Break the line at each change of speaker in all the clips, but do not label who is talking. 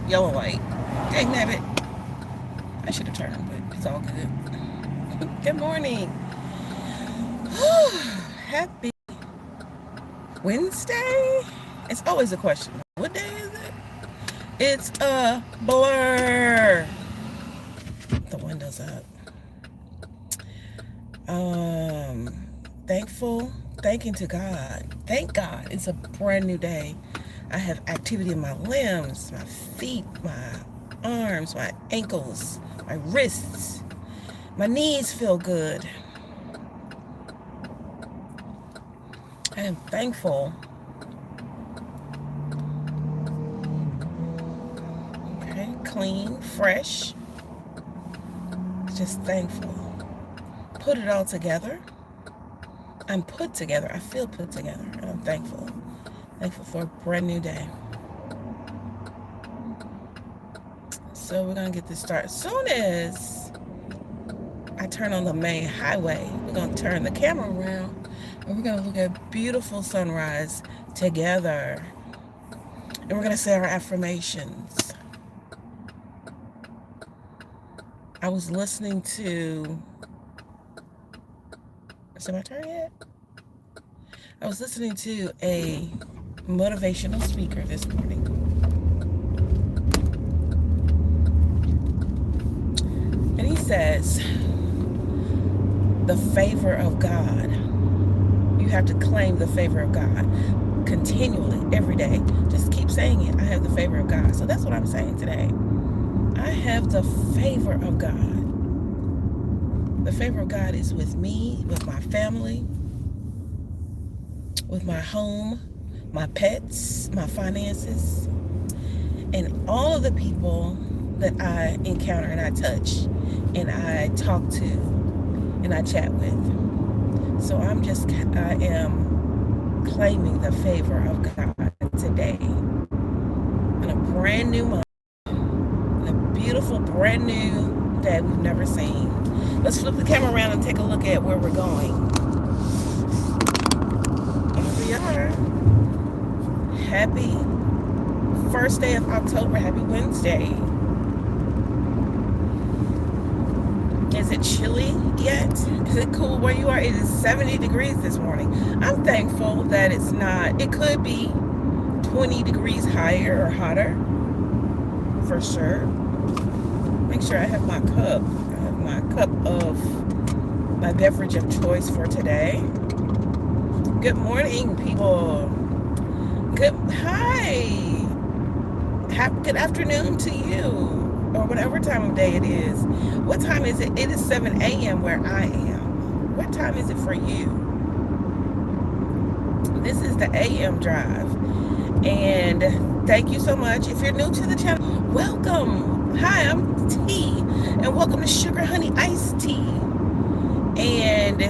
yellow light. Dang nabbit. I should have turned, but it's all good. Good morning. Happy Wednesday? It's always a question. What day is it? It's a blur. The window's up. Thankful, thanking to God. Thank God it's a brand new day. I have activity in my limbs, my feet, my arms, my ankles, my wrists. My knees feel good. I am thankful. Okay, clean, fresh. Just thankful. Put it all together. I'm put together. I feel put together. And I'm thankful. Thankful for a brand new day. So we're going to get this started. As soon as I turn on the main highway, we're going to turn the camera around and we're going to look at beautiful sunrise together. And we're going to say our affirmations. I was listening to... Is it my turn yet? I was listening to a motivational speaker this morning. And he says, the favor of God. You have to claim the favor of God continually, every day. Just keep saying it. I have the favor of God. So that's what I'm saying today. I have the favor of God. The favor of God is with me, with my family, with my home, my pets, my finances, and all of the people that I encounter and I touch and I talk to and I chat with. So I am claiming the favor of God today in a brand new month, in a beautiful brand new day we've never seen. Let's flip the camera around and take a look at where we're going. Here we are. Happy first day of October. Happy Wednesday. Is it chilly yet? Is it cool where you are? It is 70 degrees this morning. I'm thankful that it's not. It could be 20 degrees higher or hotter, for sure. Make sure I have my cup. I have my cup of my beverage of choice for today. Good morning, people. Hi. Good afternoon to you, or whatever time of day it is. What time is it? It is 7 a.m. where I am. What time is it for you? This is the AM drive. And thank you so much. If you're new to the channel, welcome. Hi, I'm T, and welcome to Sugar Honey Iced Tea. And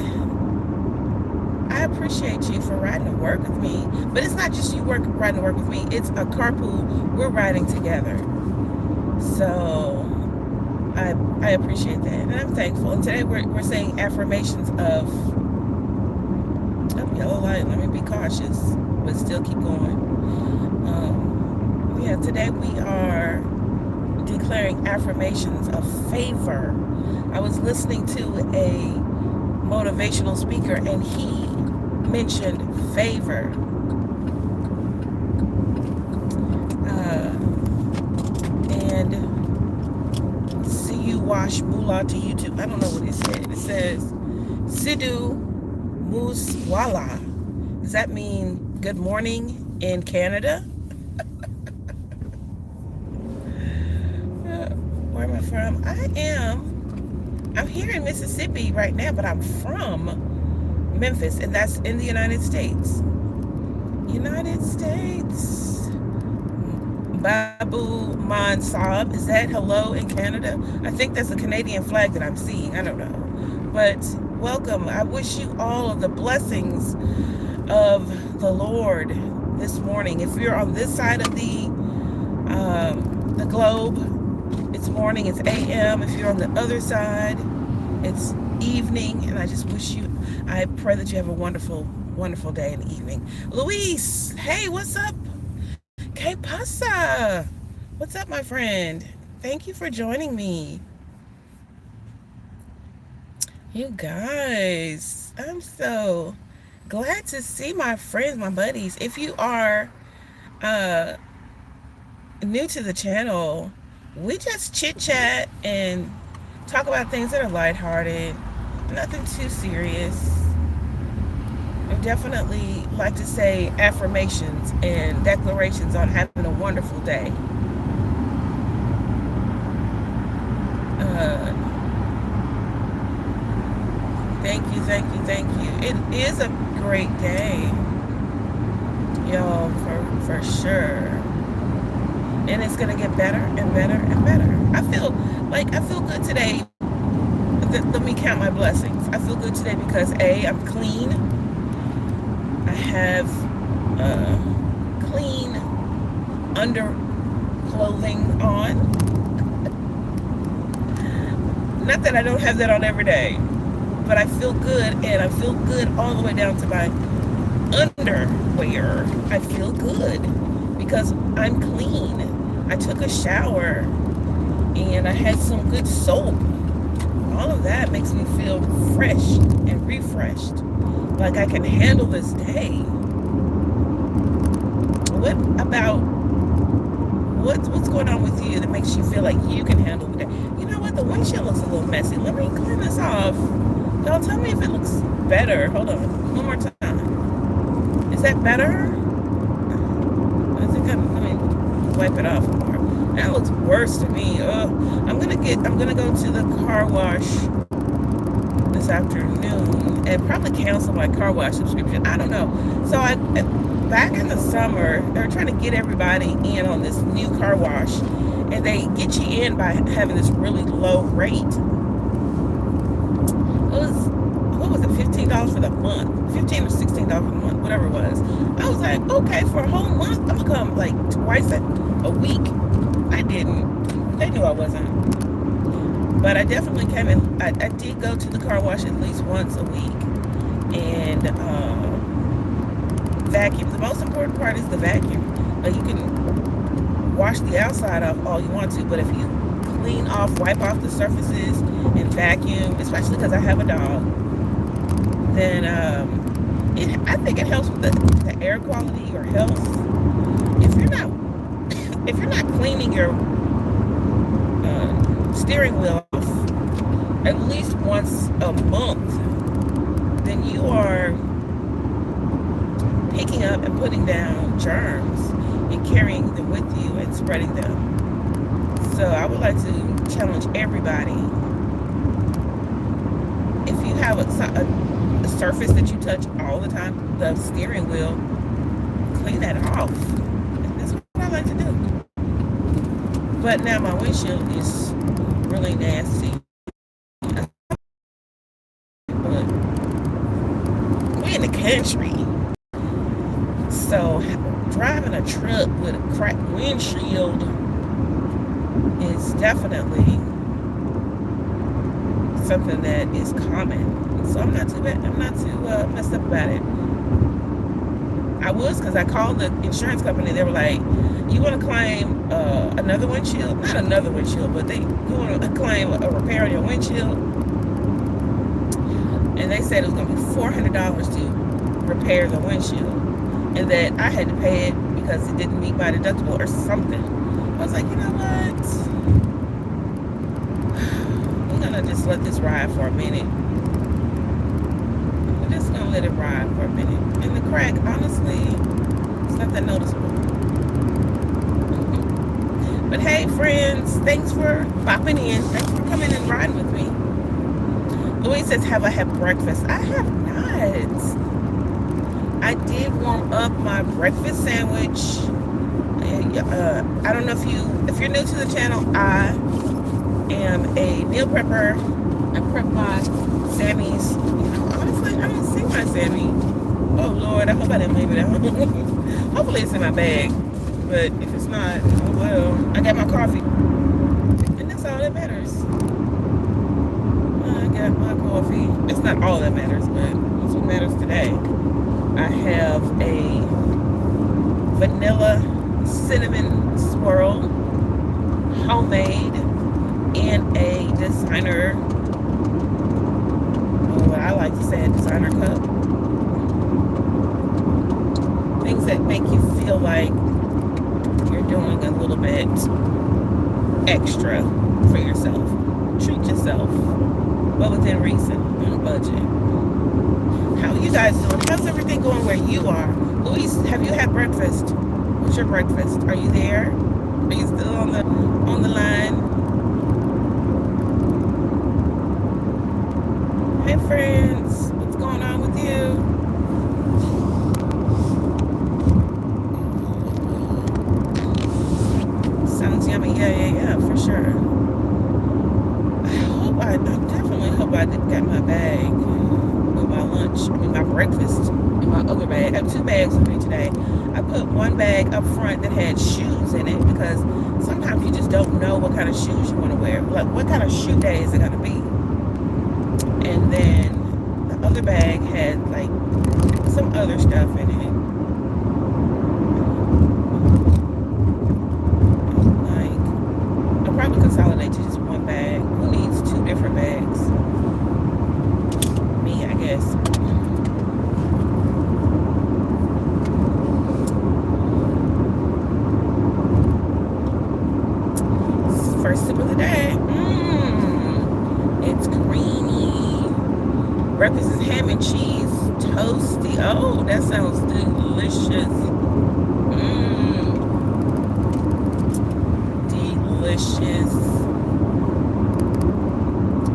I appreciate you for riding to work with me. But it's not just you riding to work with me. It's a carpool. We're riding together. So I appreciate that. And I'm thankful. And today we're saying affirmations of yellow light. Let me be cautious, but still keep going. Yeah, today we are declaring affirmations of favor. I was listening to a motivational speaker and he mentioned favor. And see you wash moolah to YouTube. I don't know what it said. It says Sidhu Muswala. Does that mean good morning in Canada? Where am I from? I'm here in Mississippi right now, but I'm from Memphis, and that's in the United States. United States. Babu Mansab, is that hello in Canada? I think that's a Canadian flag that I'm seeing. I don't know. But welcome. I wish you all of the blessings of the Lord this morning. If you're on this side of the globe, it's morning, it's AM. If you're on the other side, it's evening. And I pray that you have a wonderful, wonderful day and evening. Luis, hey, what's up? Que pasa? What's up, my friend? Thank you for joining me. You guys, I'm so glad to see my friends, my buddies. If you are uh, new to the channel, we just chit chat and talk about things that are lighthearted, nothing too serious. I definitely like to say affirmations and declarations on having a wonderful day. Uh, thank you, thank you, thank you. It is a great day, y'all, for sure. And it's gonna get better and better and better. I feel good today. Let me count my blessings. I feel good today because I'm clean. I have clean underclothing on. Not that I don't have that on every day, but I feel good, and I feel good all the way down to my underwear. I feel good because I'm clean. I took a shower and I had some good soap. All of that makes me feel fresh and refreshed, like I can handle this day. What about what's going on with you that makes you feel like you can handle the day? You know what? The windshield looks a little messy. Let me clean this off. Y'all tell me if it looks better. Hold on, one more time. Is that better? I think let me wipe it off more. That looks worse to me. I'm gonna go to the car wash this afternoon and probably cancel my car wash subscription. I don't know. So back in the summer, they were trying to get everybody in on this new car wash, and they get you in by having this really low rate. It was, what was it, $15 for the month, $15 or $16 for the month, whatever it was. I was like, okay, for a whole month, I'm gonna come like twice a week. I didn't. They knew I wasn't. But I definitely came in. I did go to the car wash at least once a week, and vacuum. The most important part is the vacuum. You can wash the outside off all you want to, but if you clean off, wipe off the surfaces and vacuum, especially because I have a dog, then I think it helps with the air quality or health. If you're not cleaning your steering wheel off at least once a month, then you are picking up and putting down germs and carrying them with you and spreading them. So I would like to challenge everybody. If you have a surface that you touch all the time, the steering wheel, clean that off. And that's what I like to do. But now my windshield is really nasty. But we're in the country, so driving a truck with a cracked windshield is definitely something that is common. So I'm not too messed up about it. I was, because I called the insurance company. They were like, you want to claim another windshield? Not another windshield, but you want to claim a repair on your windshield? And they said it was going to be $400 to repair the windshield, and that I had to pay it because it didn't meet my deductible or something. I was like, you know what? We're going to just let this ride for a minute. We're just going to let it ride for a minute. And the crack, honestly, it's not that noticeable. But hey, friends, thanks for popping in. Thanks for coming and riding with me. Louise says, have I had breakfast? I have not. I did warm up my breakfast sandwich. I don't know if you're new to the channel, I am a meal prepper. I prep my Sammys. Honestly, I don't see my Sammy. Oh Lord, I hope I didn't leave it at home. Hopefully it's in my bag. But if it's not, oh well. I got my coffee. And that's all that matters. I got my coffee. It's not all that matters, but that's what matters today. I have a vanilla cinnamon swirl homemade in a designer, what I like to say, a designer cup. Things that make you feel like you're doing a little bit extra for yourself. Treat yourself, but within reason, on a budget. How are you guys doing? How's everything going where you are? Louise, have you had breakfast? What's your breakfast? Are you there? Are you still on the line? Hey friends, what's going on with you? Sounds yummy. Yeah, for sure. I definitely hope I got my bag with my lunch, my breakfast in my other bag. I have 2 bags with me today. I put one bag up front that had shoes in it because sometimes you just don't know what kind of shoes you want to wear. Like, what kind of shoe day is it going to be? And then the other bag had like some other stuff in it. Like, I'll probably consolidate to just one bag. Who needs 2 different bags? Me, I guess. First sip of the day. It's creamy. Breakfast is ham and cheese toasty. Oh, that sounds delicious. Delicious.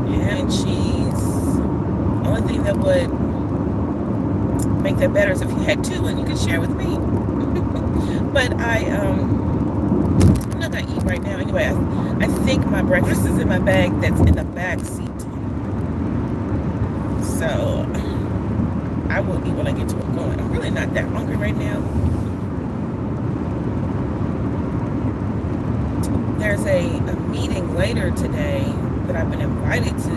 Ham and cheese. Only thing that would make that better is if you had 2 and you could share with me. But I'm not gonna eat right now anyway. I think my breakfast is in my bag that's in the back seat. So I will eat when I get to where I'm going. I'm really not that hungry right now. There's a meeting later today that I've been invited to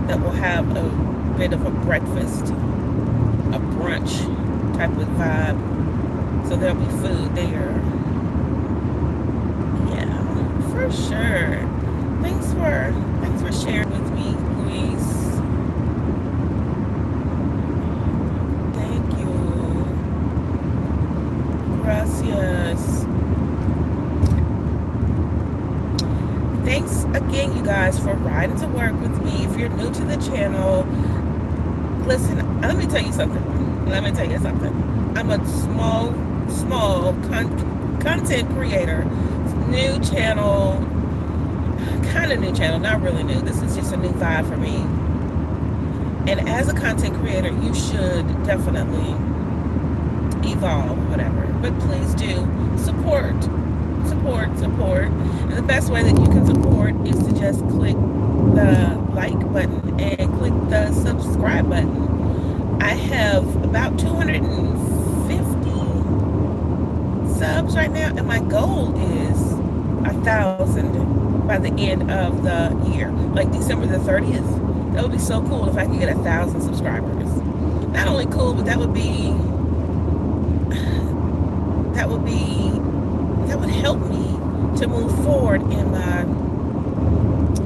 that will have a bit of a breakfast, a brunch type of vibe. So there'll be food there. Yeah, for sure. Thanks for sharing with me, Louise. Thank you. Gracias. Thanks again, you guys, for riding to work with me. If you're new to the channel, listen, let me tell you something. I'm a small content creator. New channel, kind of new channel, not really new. This is just a new vibe for me. And as a content creator, you should definitely evolve, whatever. But please do support. And the best way that you can support is to just click the like button and click the subscribe button. I have about 250 subs right now, and my goal is 1,000 by the end of the year, like December the 30th. That would be so cool if I could get 1,000 subscribers. Not only cool, but that would help me to move forward in my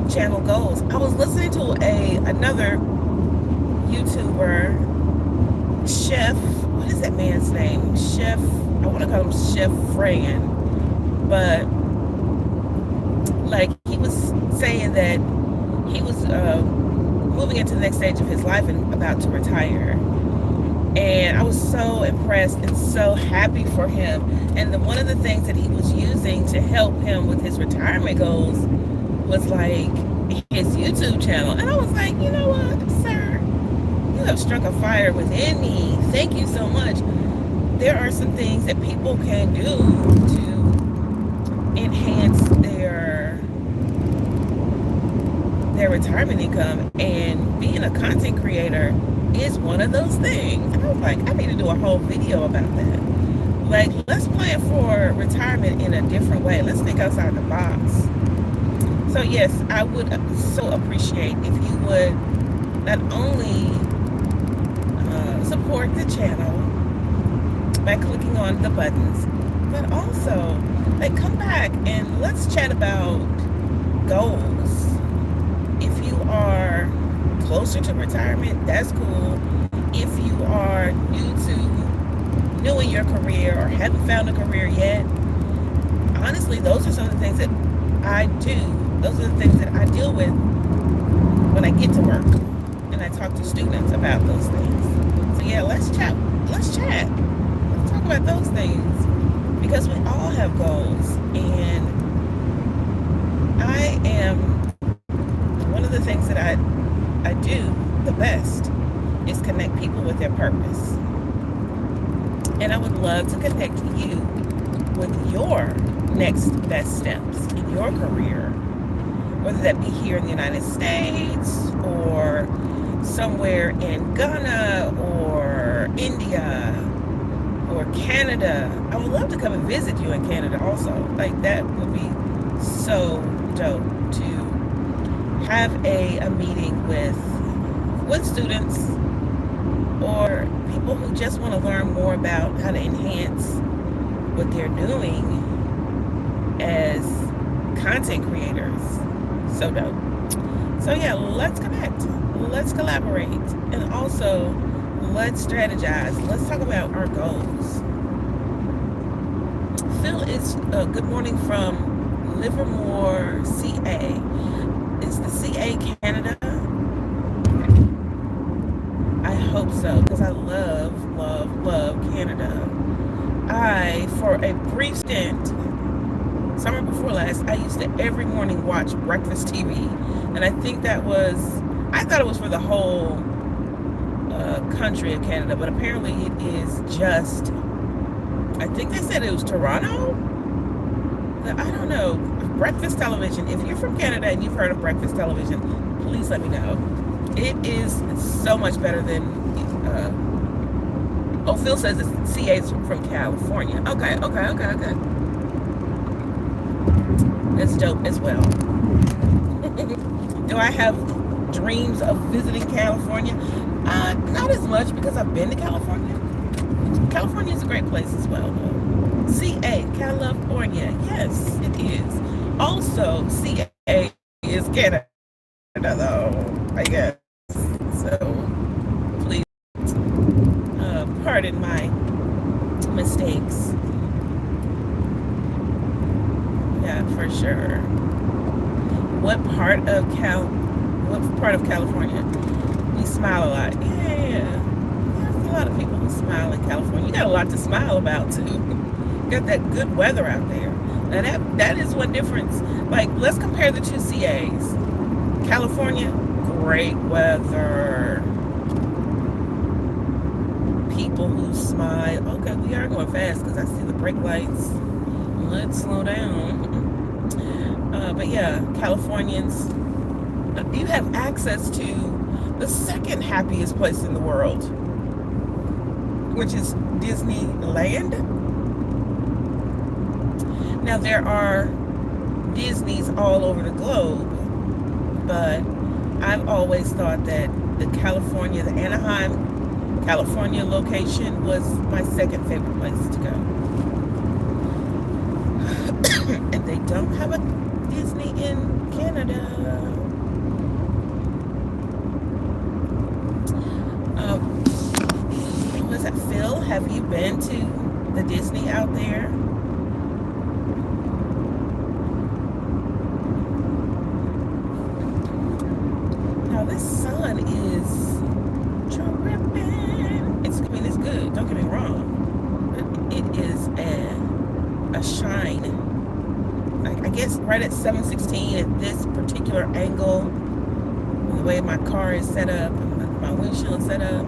channel goals. I was listening to another YouTuber, Chef, what is that man's name? Chef, I want to call him Chef Fran, but like he was saying that he was moving into the next stage of his life and about to retire. And I was so impressed and so happy for him. And one of the things that he was using to help him with his retirement goals was like his YouTube channel. And I was like, you know what, sir, you have struck a fire within me. Thank you so much. There are some things that people can do to enhance their retirement income, and being a content creator is one of those things. And I was like, I need to do a whole video about that. Like, let's plan for retirement in a different way. Let's think outside the box. So yes, I would so appreciate if you would not only support the channel by clicking on the buttons, but also like, come back and let's chat about goals. If you are closer to retirement, that's cool. If you are new in your career or haven't found a career yet, honestly, those are some of the things that I do. Those are the things that I deal with when I get to work, and I talk to students about those things. So yeah, let's chat. Let's chat. Let's talk about those things because we all have goals, and I am one of the things that I do the best is connect people with their purpose. And I would love to connect you with your next best steps in your career, whether that be here in the United States or somewhere in Ghana or India or Canada. I would love to come and visit you in Canada also. Like, that would be so dope to have a meeting with students or people who just want to learn more about how to enhance what they're doing as content creators. So dope. So yeah, let's connect. Let's collaborate. And also, let's strategize. Let's talk about our goals. Phil is good morning from Livermore, CA. Is the CA Canada? I hope so, because I love Canada. For a brief stint, summer before last, I used to every morning watch breakfast TV, and I thought it was for the whole country of Canada, but apparently it is just, I think they said it was Toronto? I don't know. Breakfast television. If you're from Canada and you've heard of breakfast television, please let me know. It is so much better than, Phil says it's CA's from California. Okay. That's dope as well. Do I have dreams of visiting California? Not as much, because I've been to California. California is a great place as well, though. CA, California. Yes, it is. Also, CA is Canada, though, I guess. So, please pardon my mistakes. Yeah, for sure. What part of California? We smile a lot. Yeah. There's a lot of people who smile in California. You got a lot to smile about too. You got that good weather out there. Now that is one difference. Like, let's compare the two CAs. California, great weather. People who smile. Okay, we are going fast because I see the brake lights. Let's slow down. But yeah, Californians, you have access to the second happiest place in the world, which is Disneyland. Now, there are Disneys all over the globe, but I've always thought that the Anaheim, California location was my second favorite place to go. And they don't have a Disney in Canada. Was that Phil? Have you been to the Disney out there? Now this sun is tripping. It's good. Don't get me wrong, but it is a shine. I guess right at 7:16 at this particular angle, the way my car is set up, my windshield is set up,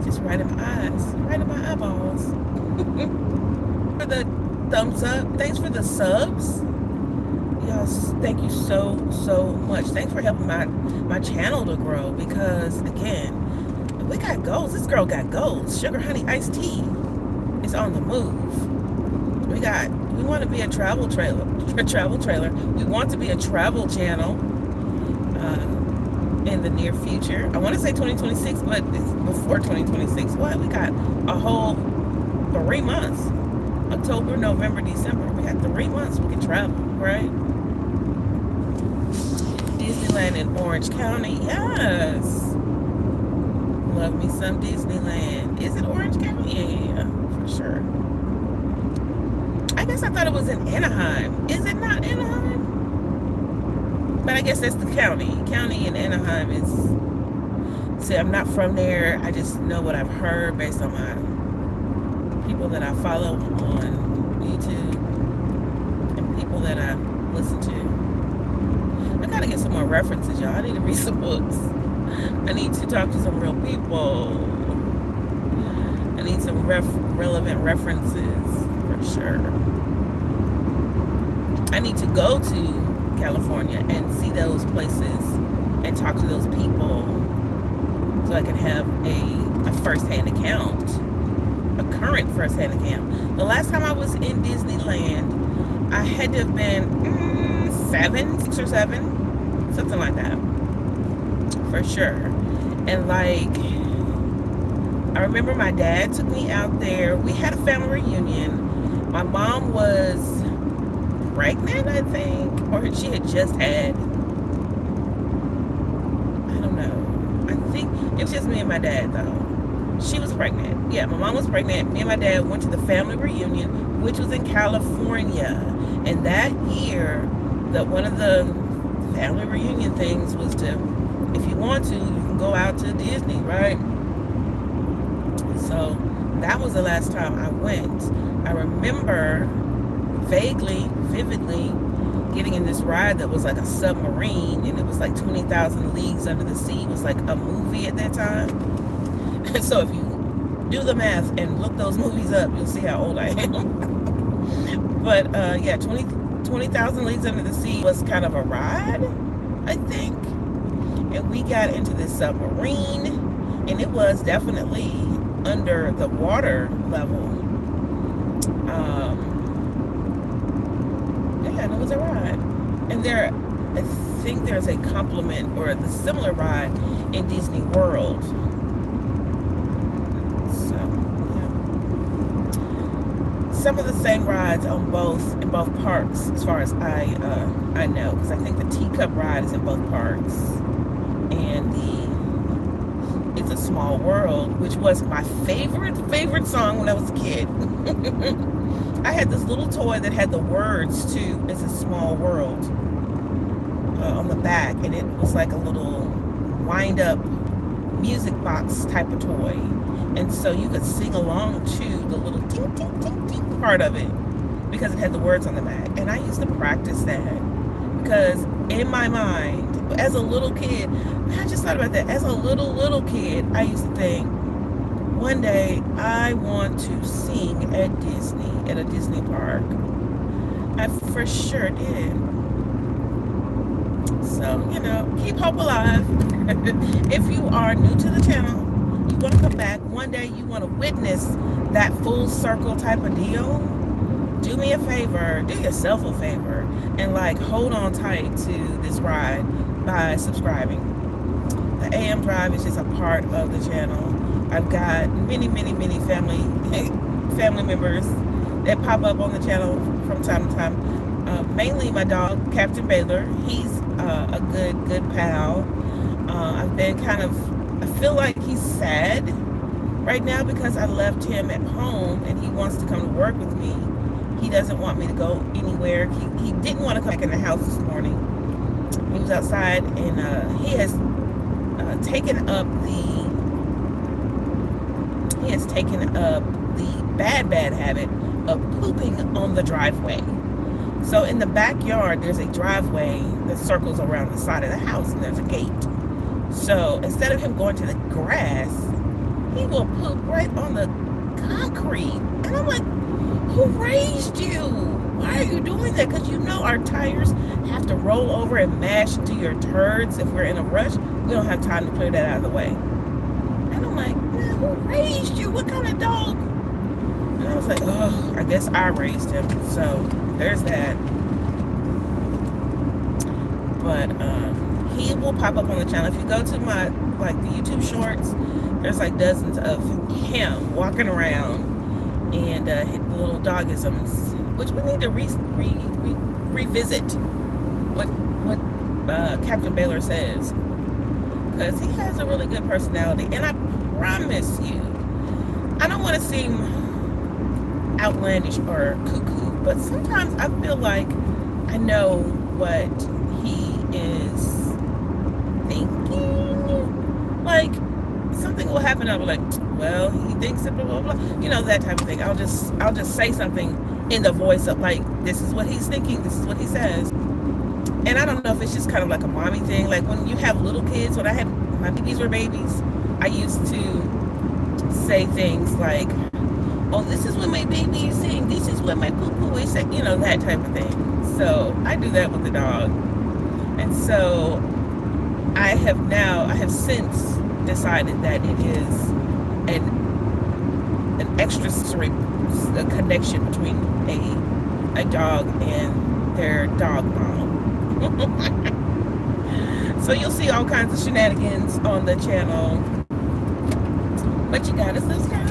just right in my eyes, right in my eyeballs. For the thumbs up, thanks for the subs. Y'all, thank you so much. Thanks for helping my channel to grow, because again, we got goals. This girl got goals. Sugar Honey Iced Tea is on the move. We want to be a travel trailer. We want to be a travel channel in the near future. I want to say 2026, but it's before 2026. What? We got a whole 3 months. October, November, December. We got 3 3 months we can travel, right? Disneyland in Orange County, yes. Love me some Disneyland. Is it Orange County? Yeah, for sure. I guess I thought it was in Anaheim. Is it not Anaheim? But I guess that's the county. County in Anaheim is... See, I'm not from there. I just know what I've heard based on my people that I follow on YouTube and people that I listen to. I gotta get some more references, y'all. I need to read some books. I need to talk to some real people. I need some relevant references for sure. I need to go to California and see those places and talk to those people so I can have a first-hand account, a current first-hand account. The last time I was in Disneyland, I had to have been 6 or 7, something like that, for sure. And like, I remember my dad took me out there. We had a family reunion. My mom was pregnant, I think, or she had just had, I don't know. I think it was just me and my dad though. She was pregnant. Yeah, my mom was pregnant. Me and my dad went to the family reunion, which was in California. And that year, one of the family reunion things was to, if you want to, you can go out to Disney, right? So that was the last time I went. I remember vaguely, vividly, getting in this ride that was like a submarine, and it was like 20,000 Leagues Under the Sea. It was like a movie at that time. And so if you do the math and look those movies up, you'll see how old I am. But yeah, 20,000 Leagues Under the Sea was kind of a ride, I think. And we got into this submarine, and it was definitely under the water level. Yeah, and it was a ride. And I think there's a complement or the similar ride in Disney World. So, yeah. Some of the same rides in both parks, as far as I know, because I think the Teacup ride is in both parks, and It's a Small World, which was my favorite song when I was a kid. I had this little toy that had the words to It's a Small World on the back, and it was like a little wind-up music box type of toy, and so you could sing along to the little ting ting ting ting part of it because it had the words on the back. And I used to practice that because in my mind, as a little kid, I just thought about that. As a little kid, I used to think, one day I want to sing at a Disney park. I for sure did. So, you know, keep hope alive. If you are new to the channel, you want to come back, one day you want to witness that full circle type of deal, do me a favor, do yourself a favor, and like hold on tight to this ride by subscribing. The AM Drive is just a part of the channel. I've got many family members that pop up on the channel from time to time. Mainly my dog, Captain Baylor. He's a good pal. I've been I feel like he's sad right now because I left him at home and he wants to come to work with me. He doesn't want me to go anywhere. He didn't want to come back in the house this morning. He was outside, and he has taken up the bad habit of pooping on the driveway. So in the backyard, there's a driveway that circles around the side of the house, and there's a gate. So instead of him going to the grass, he will poop right on the concrete. And I'm like, who raised you? Why are you doing that? Because you know our tires have to roll over and mash into your turds if we're in a rush. We don't have time to clear that out of the way. And I'm like, man, who raised you? What kind of dog? And I was like, oh, I guess I raised him. So there's that. But he will pop up on the channel. If you go to my the YouTube shorts, there's like dozens of him walking around and hit the little dogisms which we need to revisit what Captain Baylor says, because he has a really good personality. And I promise you, I don't want to seem outlandish or cuckoo, but sometimes I feel like I know what he is thinking. Like, something will happen, I'll be like, well, he thinks it, blah, blah, blah. You know, that type of thing. I'll just say something in the voice of, like, this is what he's thinking, this is what he says. And I don't know if it's just kind of like a mommy thing. Like, when you have little kids, when my babies were babies, I used to say things like, oh, this is what my baby is saying, this is what my poo-poo is saying, you know, that type of thing. So I do that with the dog. And so I have since decided that it is an extrasensory connection between a dog and their dog mom. So you'll see all kinds of shenanigans on the channel, but you gotta subscribe.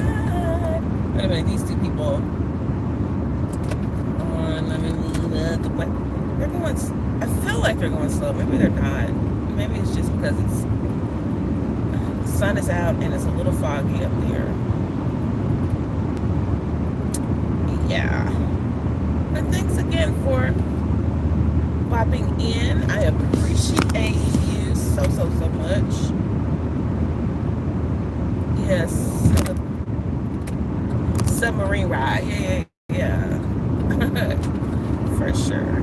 Wait a minute, these two people. They're going. I feel like they're going slow. Maybe they're not. Maybe it's just because the sun is out and it's a little foggy up there. Yeah. But thanks again for popping in. I appreciate you so much. Yes. Submarine ride. Yeah. For sure.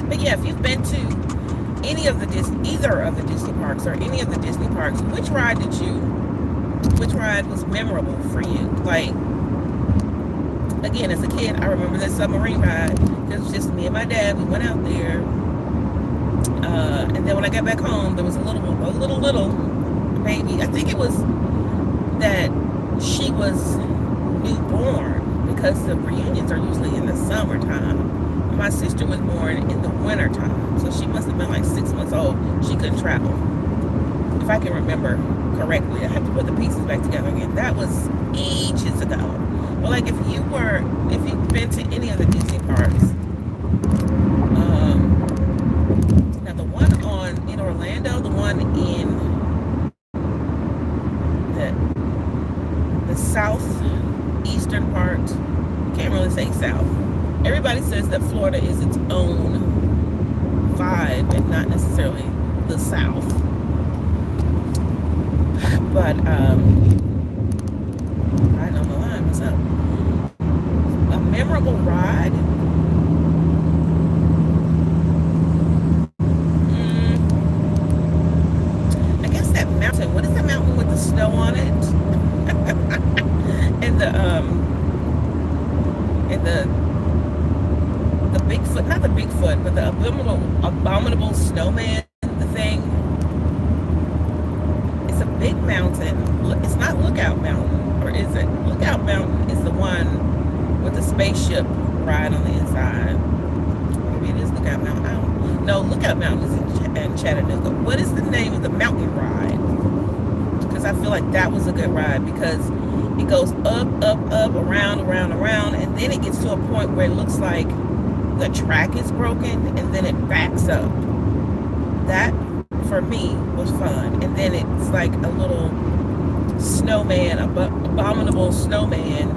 But yeah, if you've been to either of the Disney parks or any of the Disney parks, which ride was memorable for you? Like, again, as a kid, I remember that submarine ride. It was just me and my dad. We went out there, and then when I got back home, there was a little baby. I think it was that she was newborn, because the reunions are usually in the summertime. My sister was born in the wintertime, so she must have been like 6 months old. She couldn't travel, if I can remember correctly. I have to put the pieces back together again. That was ages ago. But like, if you've been to any of the Disney parks, now the one in Orlando, the one in the southeastern part, can't really say south. Everybody says that Florida is its own vibe and not necessarily the South. But right on the line, what's up? A memorable ride. I guess that mountain. What is that mountain with the snow on it? and the Bigfoot, not the Bigfoot, but the abominable snowman, the thing. It's a big mountain. It's not Lookout Mountain, or is it? Lookout Mountain is the one with the spaceship ride on the inside. Maybe it is Lookout Mountain. I don't know. Lookout Mountain is in Chattanooga. What is the name of the mountain ride? Because I feel like that was a good ride, because it goes up, around, and then it gets to a point where it looks like the track is broken, and then it backs up. That, for me, was fun. And then it's like a little snowman, abominable snowman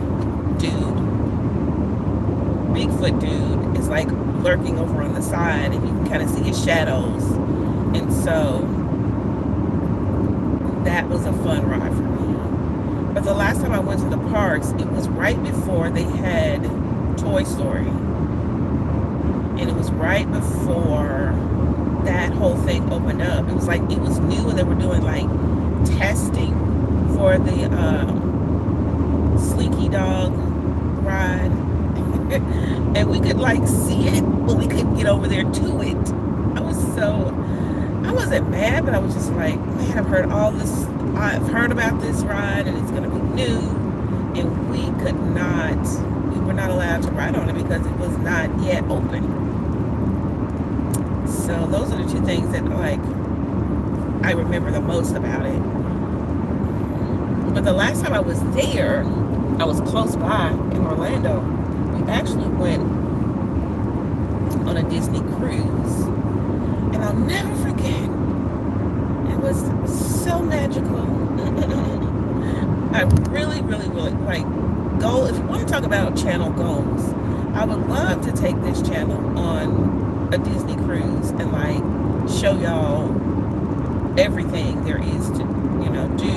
dude, Bigfoot dude, is like lurking over on the side, and you can kind of see his shadows. And so that was a fun ride for me. But the last time I went to the parks, it was right before they had Toy Story. And it was right before that whole thing opened up. It was like, it was new, and they were doing like testing for the Slinky Dog ride. And we could like see it, but we couldn't get over there to it. I wasn't mad, but I was just like, man, I've heard about this ride, and it's gonna be new, and we were not allowed to ride on it because it was not yet open. So those are the two things that like I remember the most about it. But the last time I was there, I was close by in Orlando. We actually went on a Disney cruise, and I'll never forget. It was so magical. I really, really, really like goal. If you want to talk about channel goals, I would love to take this channel on a Disney cruise and like show y'all everything there is to, do,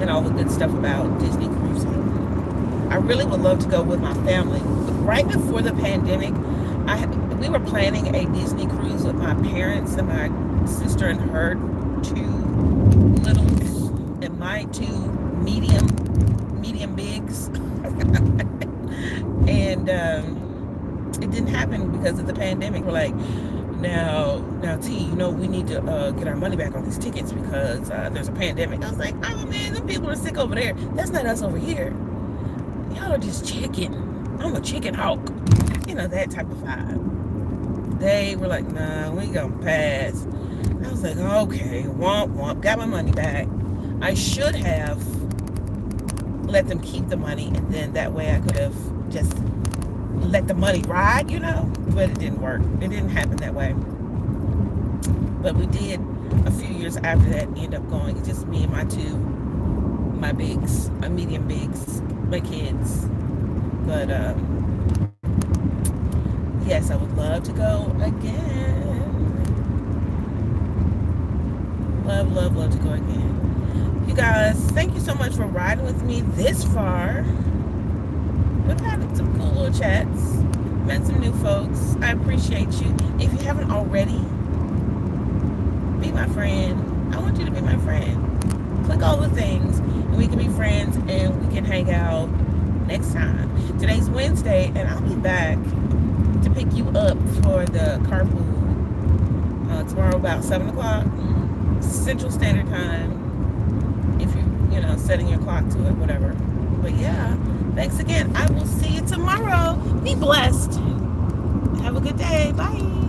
and all the good stuff about Disney cruising. I really would love to go with my family. Right before the pandemic, we were planning a Disney cruise with my parents and my sister and her two littles and my two medium bigs. And it didn't happen because of the pandemic. We're like, now T, we need to get our money back on these tickets because there's a pandemic. I was like, oh man, them people are sick over there. That's not us over here. Y'all are just chicken. I'm a chicken hawk. That type of vibe. They were like, nah, we gonna pass. I was like, okay, womp, got my money back. I should have let them keep the money, and then that way I could have just let the money ride, but it didn't work. It didn't happen that way. But we did a few years after that end up going. It's just me and my bigs, my medium bigs, my kids. But yes, I would love to go again. Love to go again. You guys, thank you so much for riding with me this far. We've had some cool little chats, met some new folks. I appreciate you. If you haven't already, be my friend. I want you to be my friend. Click all the things, and we can be friends, and we can hang out next time. Today's Wednesday, and I'll be back to pick you up for the carpool tomorrow about 7 o'clock Central Standard Time. If you're, setting your clock to it, whatever. But yeah, thanks again. I will see you tomorrow. Be blessed. Have a good day. Bye.